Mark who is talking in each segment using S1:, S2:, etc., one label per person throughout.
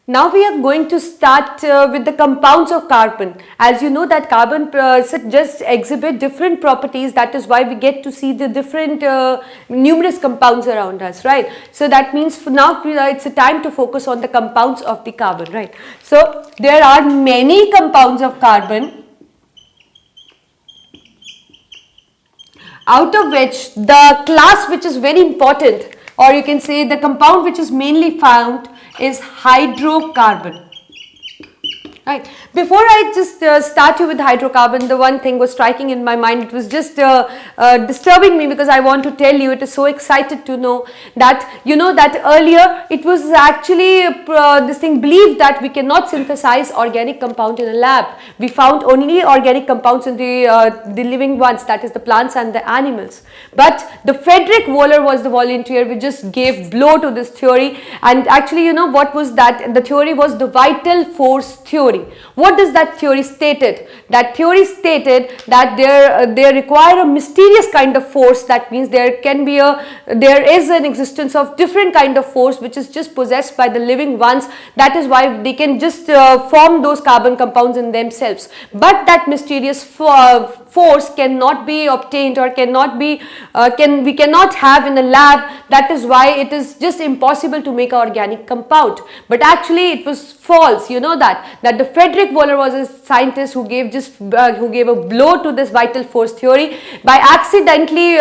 S1: Now we are going to start with the compounds of carbon. As you know that carbon just exhibit different properties, that is why we get to see the different numerous compounds around us, right? So that means for now it's a time to focus on the compounds of the carbon, right? So there are many compounds of carbon, out of which the class which is very important, or you can say the compound which is mainly found, is hydrocarbon. Right. Before I just start you with hydrocarbon, the one thing was striking in my mind. It was just disturbing me because I want to tell you, it is so excited to know that, you know, that earlier it was actually this thing believed that we cannot synthesize organic compound in a lab. We found only organic compounds in the living ones, that is the plants and the animals. But the Frederick Wöhler was the volunteer who just gave blow to this theory, and actually, you know, what was that? The theory was the vital force theory. What does that theory stated? That theory stated that they require a mysterious kind of force. That means there is an existence of different kind of force which is just possessed by the living ones. That is why they can just form those carbon compounds in themselves. But that mysterious force cannot be obtained, or we cannot have in a lab. That is why it is just impossible to make an organic compound. But actually it was false. You know that the Frederick Wöhler was a scientist who gave a blow to this vital force theory by accidentally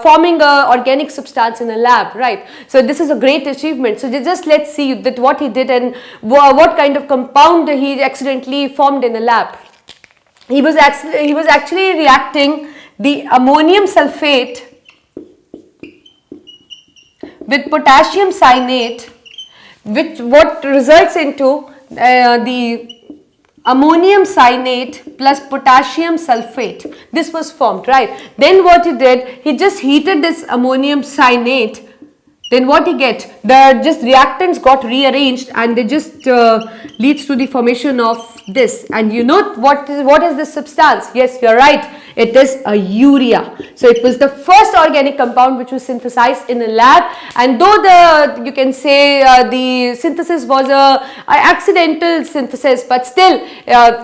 S1: forming a organic substance in a lab, right? So this is a great achievement. So just let's see that what he did and what kind of compound he accidentally formed in a lab. He was actually reacting the ammonium sulfate with potassium cyanate, what results into the ammonium cyanate plus potassium sulfate. This was formed, right? Then what he did, he just heated this ammonium cyanate. Then what he get? The just reactants got rearranged, and they just leads to the formation of this. And you know what is this substance? Yes, you're right. It is a urea. So it was the first organic compound which was synthesized in a lab. And though you can say the synthesis was a accidental synthesis, but still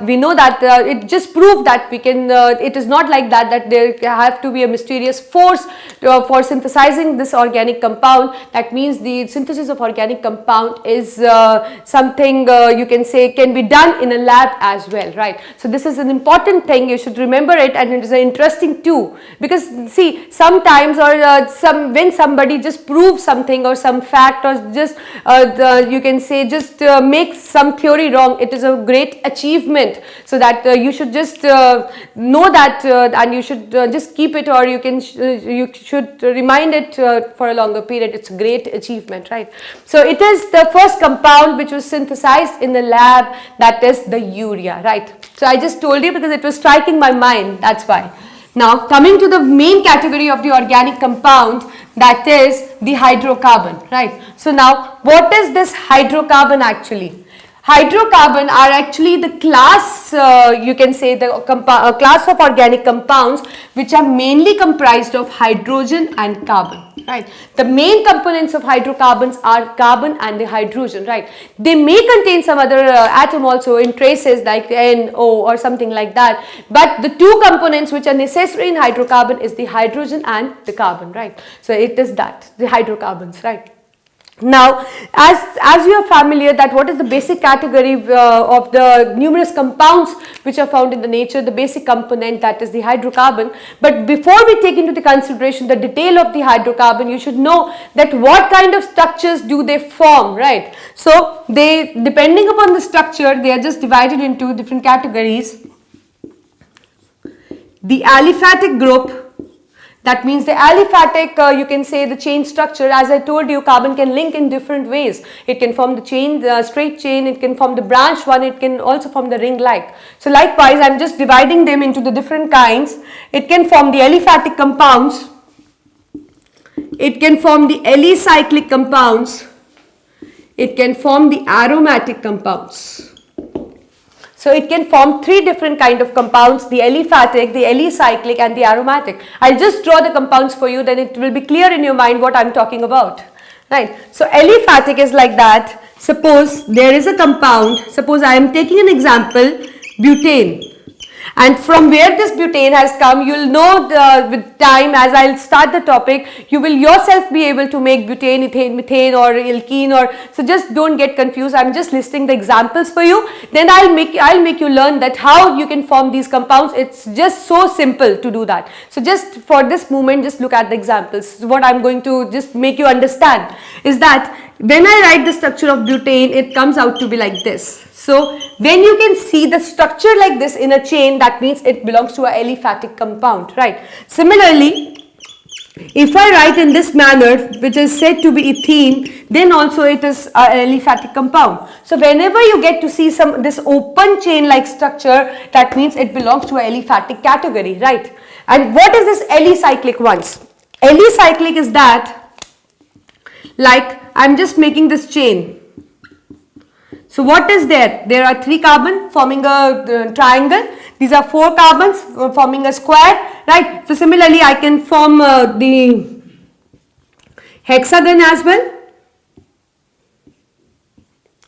S1: we know that it just proved that we can. It is not like that there have to be a mysterious force for synthesizing this organic compound. That means the synthesis of organic compound is something you can say can be done in a lab as well, right? So this is an important thing. You should remember it, and it is interesting too, because see, sometimes when somebody just proves something or some fact, or just you can say just makes some theory wrong, it is a great achievement. So that you should just know that and you should just keep it, or you should remind it for a longer period. It's a great achievement, right? So it is the first compound which was synthesized in the lab, that is the urea, right? So I just told you because it was striking my mind, that's why. Now coming to the main category of the organic compound, that is the hydrocarbon, right? So now what is this hydrocarbon actually? Hydrocarbon are actually the class, you can say the class of organic compounds which are mainly comprised of hydrogen and carbon, right? The main components of hydrocarbons are carbon and the hydrogen, right? They may contain some other atom also in traces like NO or something like that, but the two components which are necessary in hydrocarbon is the hydrogen and the carbon, right? So it is that, the hydrocarbons, right? Now, as you are familiar that what is the basic category of the numerous compounds which are found in the nature, the basic component, that is the hydrocarbon. But before we take into the consideration the detail of the hydrocarbon, you should know that what kind of structures do they form, right? So they, depending upon the structure, they are just divided into different categories. The aliphatic group. That means the aliphatic, you can say the chain structure. As I told you, carbon can link in different ways. It can form the chain, the straight chain, it can form the branch one, it can also form the ring-like. So likewise, I am just dividing them into the different kinds. It can form the aliphatic compounds. It can form the alicyclic compounds. It can form the aromatic compounds. So it can form three different kind of compounds: the aliphatic, the alicyclic and the aromatic. I'll just draw the compounds for you, then it will be clear in your mind what I'm talking about. Right. So aliphatic is like that. suppose there is a compound, suppose I am taking an example, butane. And from where this butane has come, you'll know with time, as I'll start the topic, you will yourself be able to make butane, ethane, methane or alkene, or so just don't get confused. I'm just listing the examples for you. Then I'll make you learn that how you can form these compounds. It's just so simple to do that. So just for this moment, just look at the examples. So what I'm going to just make you understand is that when I write the structure of butane, it comes out to be like this. So when you can see the structure like this in a chain, that means it belongs to a aliphatic compound, right? Similarly, if I write in this manner, which is said to be ethene, then also it is an aliphatic compound. So whenever you get to see this open chain like structure, that means it belongs to a aliphatic category, right? And what is this alicyclic ones? Alicyclic is that, like I'm just making this chain. So what is there? There are 3 carbon forming a triangle. These are 4 carbons forming a square, right? So similarly, I can form the hexagon as well,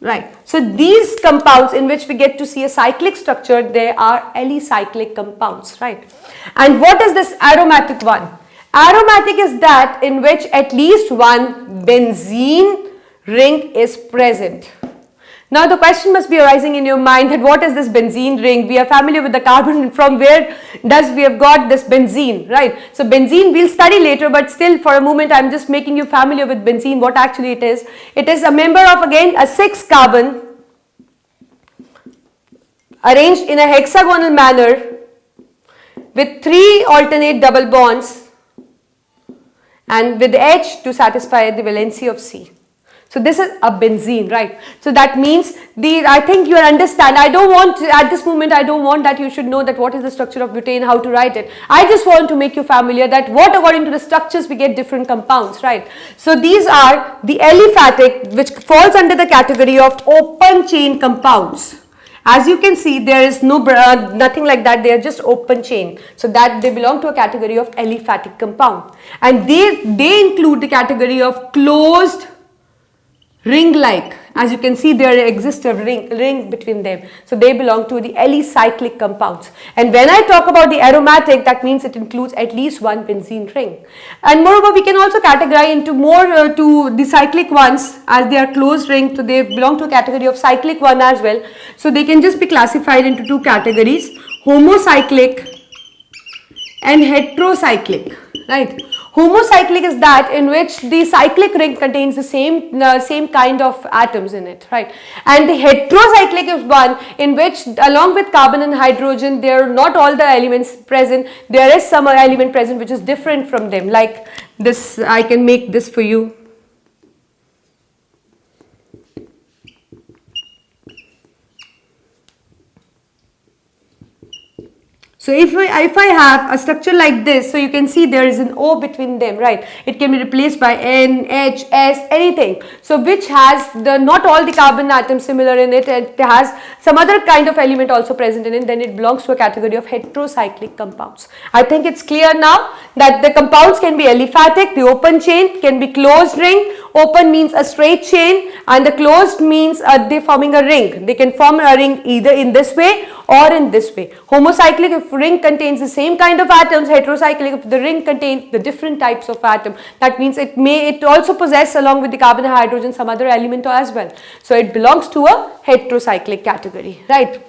S1: right? So these compounds in which we get to see a cyclic structure, they are alicyclic compounds, right? And what is this aromatic one? Aromatic is that in which at least one benzene ring is present. Now the question must be arising in your mind that what is this benzene ring? We are familiar with the carbon, from where does we have got this benzene, right? So benzene we'll study later, but still for a moment I'm just making you familiar with benzene, what actually it is. It is a member of again a 6 carbon arranged in a hexagonal manner with 3 alternate double bonds and with H to satisfy the valency of C. So this is a benzene, right? So that means I think you understand. I don't want to, at this moment, I don't want that you should know that what is the structure of butane, how to write it. I just want to make you familiar that what according to the structures we get different compounds, right? So these are the aliphatic, which falls under the category of open chain compounds. As you can see, there is no nothing like that. They are just open chain. So that they belong to a category of aliphatic compound, and they include the category of closed ring-like. As you can see, there exists a ring between them. So they belong to the alicyclic compounds. And when I talk about the aromatic, that means it includes at least one benzene ring. And moreover, we can also categorize into more to the cyclic ones, as they are closed ring. So they belong to a category of cyclic one as well. So they can just be classified into 2 categories: homocyclic and heterocyclic, right? Homocyclic is that in which the cyclic ring contains the same kind of atoms in it, right? And the heterocyclic is one in which along with carbon and hydrogen, there are not all the elements present. There is some element present which is different from them, like this. I can make this for you. So if I have a structure like this, so you can see there is an O between them, right? It can be replaced by N, H, S, anything. So which has not all the carbon atoms similar in it, it has some other kind of element also present in it, then it belongs to a category of heterocyclic compounds. I think it's clear now that the compounds can be aliphatic, the open chain can be closed ring. Open means a straight chain and the closed means they forming a ring. They can form a ring either in this way or in this way. Homocyclic, if ring contains the same kind of atoms. Heterocyclic, if the ring contains the different types of atom, that means it also possess along with the carbon and hydrogen some other element as well. So it belongs to a heterocyclic category, right?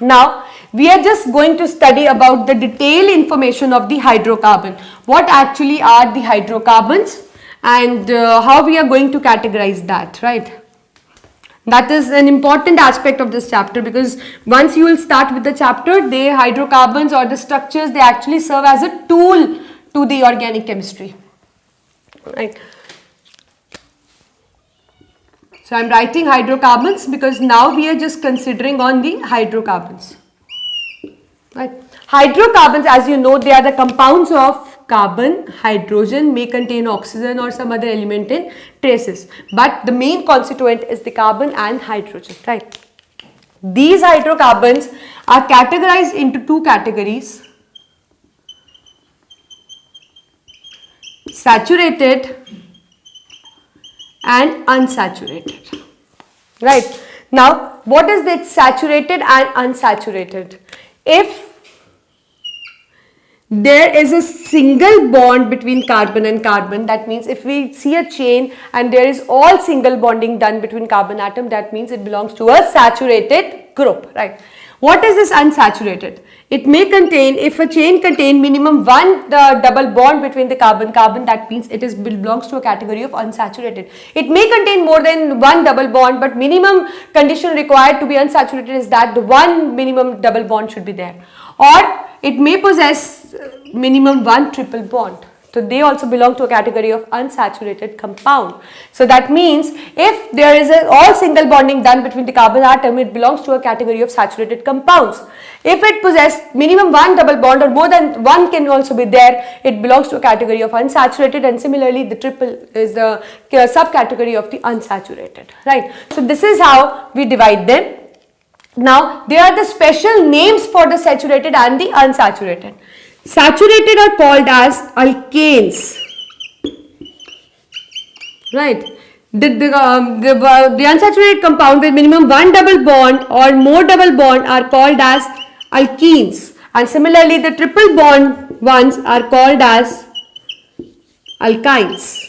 S1: Now we are just going to study about the detailed information of the hydrocarbon. What actually are the hydrocarbons and how we are going to categorize that, right? That is an important aspect of this chapter, because once you will start with the chapter, the hydrocarbons or the structures, they actually serve as a tool to the organic chemistry, right? So I am writing hydrocarbons because now we are just considering on the hydrocarbons, right? Hydrocarbons, as you know, they are the compounds of carbon, hydrogen, may contain oxygen or some other element in traces, but the main constituent is the carbon and hydrogen, right? These hydrocarbons are categorized into 2 categories: saturated and unsaturated. right? Now, what is it? Saturated and unsaturated. If there is a single bond between carbon and carbon, that means if we see a chain and there is all single bonding done between carbon atom, that means it belongs to a saturated group, right? What is this unsaturated? It may contain, if a chain contain minimum one double bond between the carbon, that means it belongs to a category of unsaturated. It may contain more than one double bond, but minimum condition required to be unsaturated is that the one minimum double bond should be there. Or it may possess minimum one triple bond. So they also belong to a category of unsaturated compound. So that means if there is all single bonding done between the carbon atom, it belongs to a category of saturated compounds. If it possesses minimum one double bond or more than one can also be there, it belongs to a category of unsaturated, and similarly the triple is the subcategory of the unsaturated, right? So this is how we divide them. Now, there are the special names for the saturated and the unsaturated. Saturated are called as alkanes, right? The unsaturated compound with minimum one double bond or more double bond are called as alkenes, and similarly the triple bond ones are called as alkynes.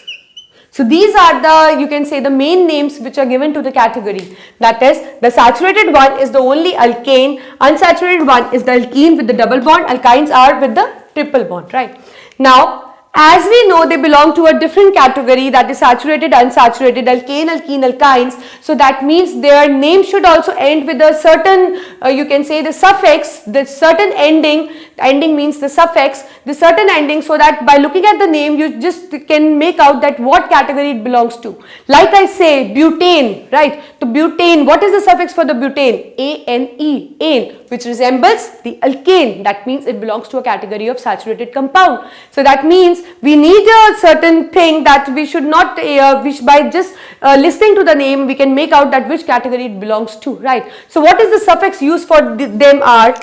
S1: So these are the, you can say, the main names which are given to the category. That is, the saturated one is the only alkane, unsaturated one is the alkene with the double bond, alkynes are with the triple bond, right? Now, as we know, they belong to a different category, that is saturated, unsaturated, alkane, alkene, alkynes. So that means their name should also end with a certain, you can say, the suffix, the certain ending. Ending means the suffix, the certain ending, so that by looking at the name you just can make out that what category it belongs to. Like I say, butane, right? To butane, what is the suffix for the butane? A-N-E, ane, which resembles the alkane. That means it belongs to a category of saturated compound. So that means we need a certain thing that we should not, by just listening to the name we can make out that which category it belongs to, right? So what is the suffix used for them are,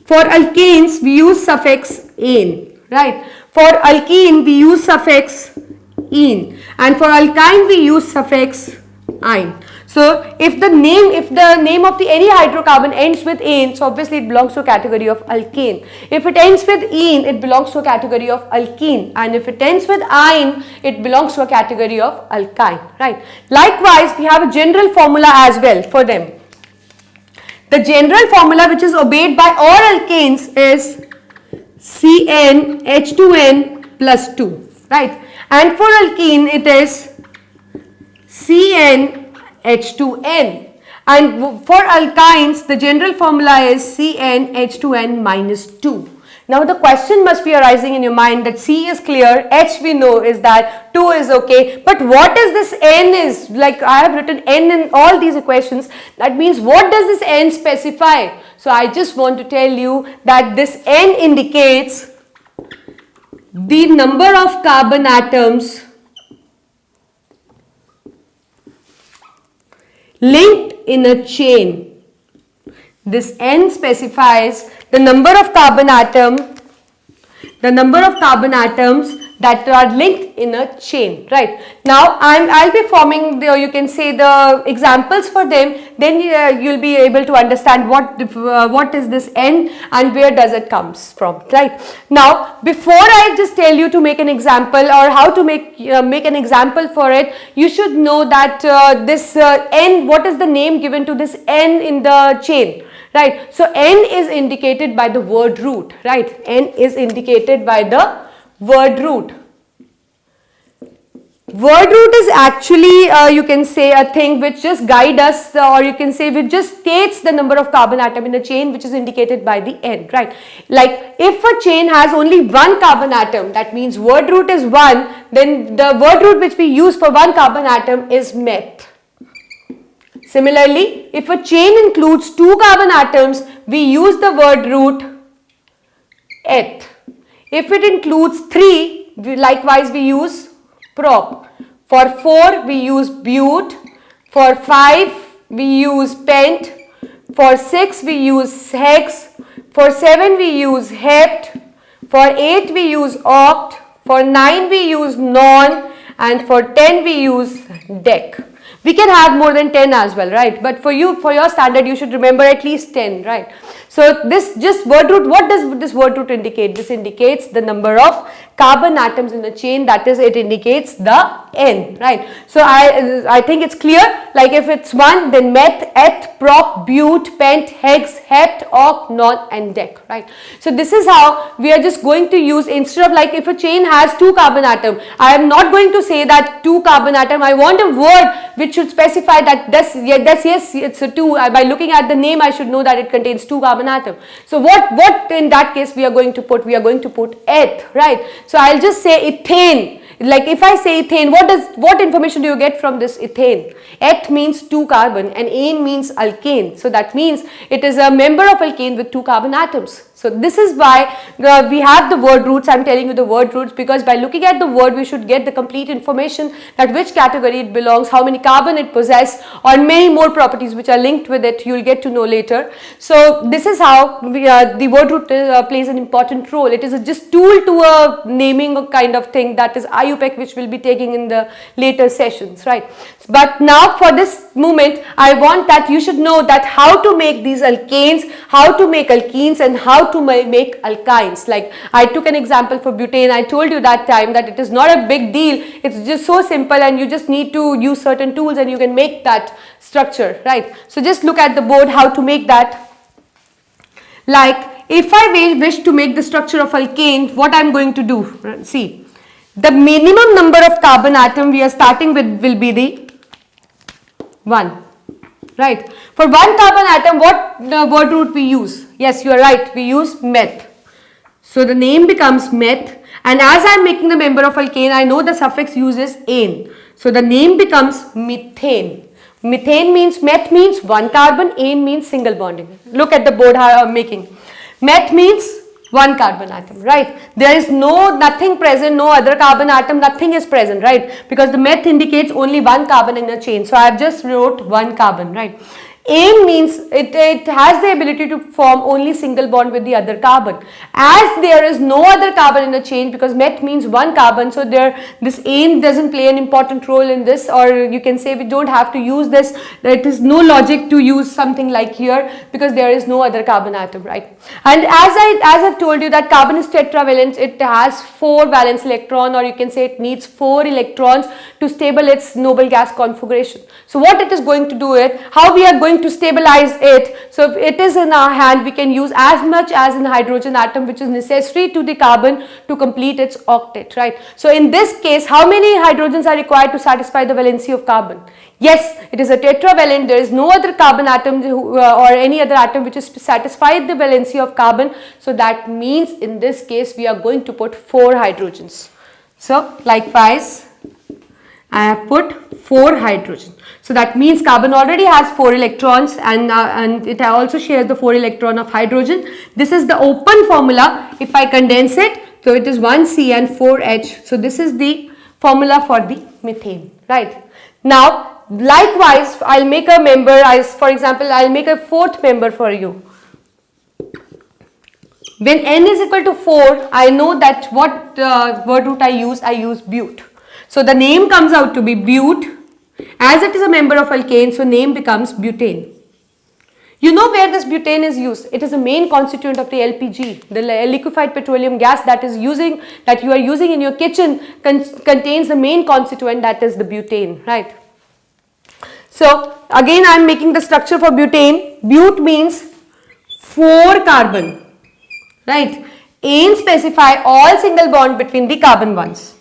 S1: for alkanes we use suffix ane, right? For alkene we use suffix ene, and for alkyne we use suffix ine. So if the name of the any hydrocarbon ends with ane, so obviously it belongs to a category of alkane. If it ends with ene, it belongs to a category of alkene, and if it ends with ine, it belongs to a category of alkyne, right? Likewise, we have a general formula as well for them. The general formula which is obeyed by all alkanes is CnH2n plus 2, right? And for alkene it is CnH2n. And for alkynes the general formula is CnH2n minus 2. Now the question must be arising in your mind that C is clear, H we know is that, 2 is okay, but what is this N is? Like I have written N in all these equations, that means what does this N specify? So I just want to tell you that this N indicates the number of carbon atoms linked in a chain. This N specifies the number of carbon atoms that are linked in a chain, right? Now I'll be forming the, you can say, the examples for them, then you'll be able to understand what is this N and where does it comes from, right? Now before I just tell you to make an example or how to make an example for it, you should know that this N, what is the name given to this N in the chain? Right, so N is indicated by the word root, right? N is indicated by the word root. Word root is actually, you can say, a thing which just guides us, or you can say which just states the number of carbon atom in a chain, which is indicated by the N, right? Like if a chain has only one carbon atom, that means word root is 1, then the word root which we use for one carbon atom is meth. Similarly, if a chain includes 2 carbon atoms, we use the word root eth. If it includes 3, likewise we use prop. For 4, we use but. For 5, we use pent. For 6, we use hex. For 7, we use hept. For 8, we use oct. For 9, we use non. and for 10 we use dec. We can have more than 10 as well, right? But for you, for your standard, you should remember at least 10, right? So this just word root, what does this word root indicate? This indicates the number of carbon atoms in the chain, that is, it indicates the N, right? So I think it's clear, like if it's 1, then meth, eth, prop, bute, pent, hex, hept, oct, non and dec, right? So this is how we are just going to use, instead of like if a chain has 2 carbon atom, I am not going to say that 2 carbon atom, I want a word which should specify that yes, it's a 2. By looking at the name, I should know that it contains 2 carbon atom. So what in that case we are going to put? We are going to put eth, right? So I'll just say ethane. Like if I say ethane, what information do you get from this ethane? Eth means 2 carbon and ane means alkane. So that means it is a member of alkane with 2 carbon atoms. So this is why we have the word roots. I am telling you the word roots because by looking at the word we should get the complete information that which category it belongs, how many carbon it possesses, or many more properties which are linked with it. You will get to know later. So this is how the word root plays an important role. It is a just tool to a naming kind of thing, that is IUPAC, which we will be taking in the later sessions, right? But now for this moment I want that you should know that how to make these alkanes, how to make alkenes, and how to make alkynes. Like I took an example for butane. I told you that time that it is not a big deal. It's just so simple and you just need to use certain tools and you can make that structure, right? So just look at the board how to make that. Like if I wish to make the structure of alkane, what I'm going to do? See, the minimum number of carbon atom we are starting with will be the 1. Right. For 1 carbon atom, what word root we use? Yes, you are right. We use meth. So the name becomes meth. And as I am making the member of alkane, I know the suffix uses ane. So the name becomes methane. Methane means, meth means 1 carbon, ane means single bonding. Look at the board how I am making. Meth means 1 carbon atom, right? There is nothing present, no other carbon atom, nothing is present, right? Because the meth indicates only 1 carbon in a chain. So I have just wrote 1 carbon, right? Ane means it has the ability to form only single bond with the other carbon. As there is no other carbon in a chain, because meth means 1 carbon, so this ane doesn't play an important role in this, or you can say we don't have to use this. There is no logic to use something like here because there is no other carbon atom, right? And as I've told you that carbon is tetravalent, it has 4 valence electron, or you can say it needs 4 electrons to stable its noble gas configuration. So what it is going to do it, how we are going to stabilize it. So if it is in our hand, we can use as much as an hydrogen atom which is necessary to the carbon to complete its octet, right? So in this case, how many hydrogens are required to satisfy the valency of carbon? Yes, it is a tetravalent. There is no other carbon atom or any other atom which is satisfied the valency of carbon. So that means in this case we are going to put 4 hydrogens. So likewise, I have put 4 hydrogen. So that means carbon already has 4 electrons and it also shares the 4 electron of hydrogen. This is the open formula. If I condense it, so it is 1C and 4H. So this is the formula for the methane, right? Now, likewise, I'll make a member as, for example, I'll make a 4th member for you. When N is equal to 4, I know that what word root I use bute. So the name comes out to be bute. As it is a member of alkane, so name becomes butane. You know where this butane is used? It is a main constituent of the LPG, the liquefied petroleum gas that you are using in your kitchen contains the main constituent, that is the butane, right? So again I am making the structure for butane. Bute means 4 carbon, right? Ane specify all single bond between the carbon bonds.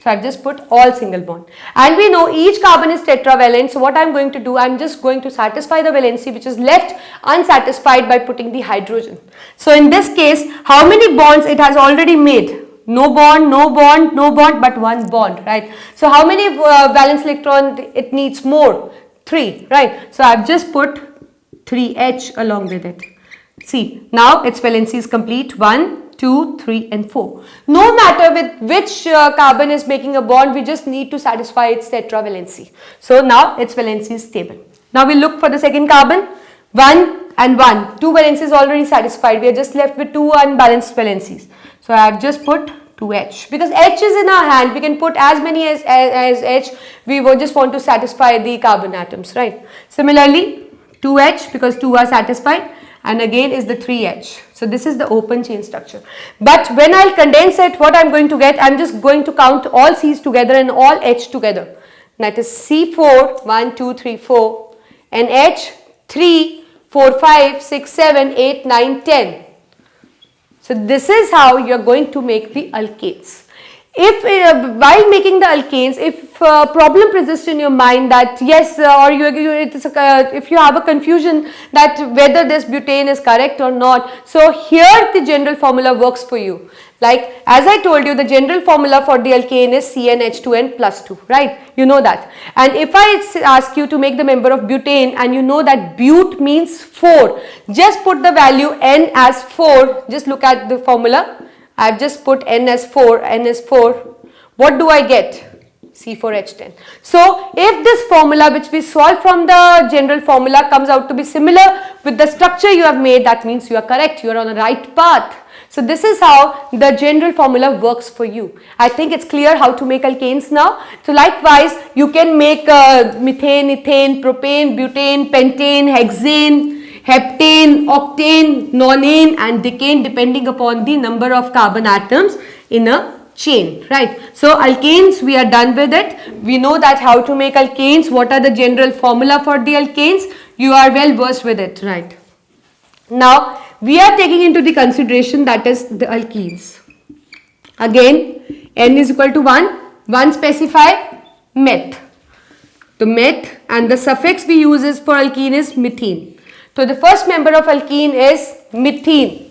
S1: So I've just put all single bond, and we know each carbon is tetravalent. So what I'm going to do, I'm just going to satisfy the valency which is left unsatisfied by putting the hydrogen. So in this case, how many bonds it has already made? No bond, no bond, no bond, but 1 bond, right? So how many valence electron it needs more? 3, right? So I've just put 3H along with it. See, now its valency is complete. 1, 2, 3 and 4. No matter with which carbon is making a bond, we just need to satisfy its tetravalency. So now its valency is stable. Now we look for the second carbon. 1 and 1. 2 valencies already satisfied. We are just left with 2 unbalanced valencies. So I have just put 2H, because H is in our hand, we can put as many as H, we would just want to satisfy the carbon atoms, right? Similarly, 2H, because 2 are satisfied, and again is the 3H. So this is the open chain structure. But when I'll condense it, what I'm going to get, I'm just going to count all C's together and all H together. That is C4, 1, 2, 3, 4, and H, 3, 4, 5, 6, 7, 8, 9, 10. So this is how you are going to make the alkanes. If while making the alkanes, if problem persists in your mind that yes, or if you have a confusion that whether this butane is correct or not, so here the general formula works for you. Like as I told you, the general formula for the alkane is CnH2n plus 2, right? You know that. And if I ask you to make the member of butane and you know that but means 4, just put the value n as 4, just look at the formula. I have just put n as 4, n is 4. What do I get? C4H10. So, if this formula which we solve from the general formula comes out to be similar with the structure you have made, that means you are correct, you are on the right path. So, this is how the general formula works for you. I think it's clear how to make alkanes now. So, likewise, you can make methane, ethane, propane, butane, pentane, hexane, heptane, octane, nonane and decane depending upon the number of carbon atoms in a chain, right? So alkanes, we are done with it. We know that how to make alkanes, what are the general formula for the alkanes, you are well versed with it, right? Now we are taking into the consideration that is the alkenes. Again, N is equal to 1 specify meth. The meth and the suffix we use is for alkene is methene. So the first member of alkene is methene.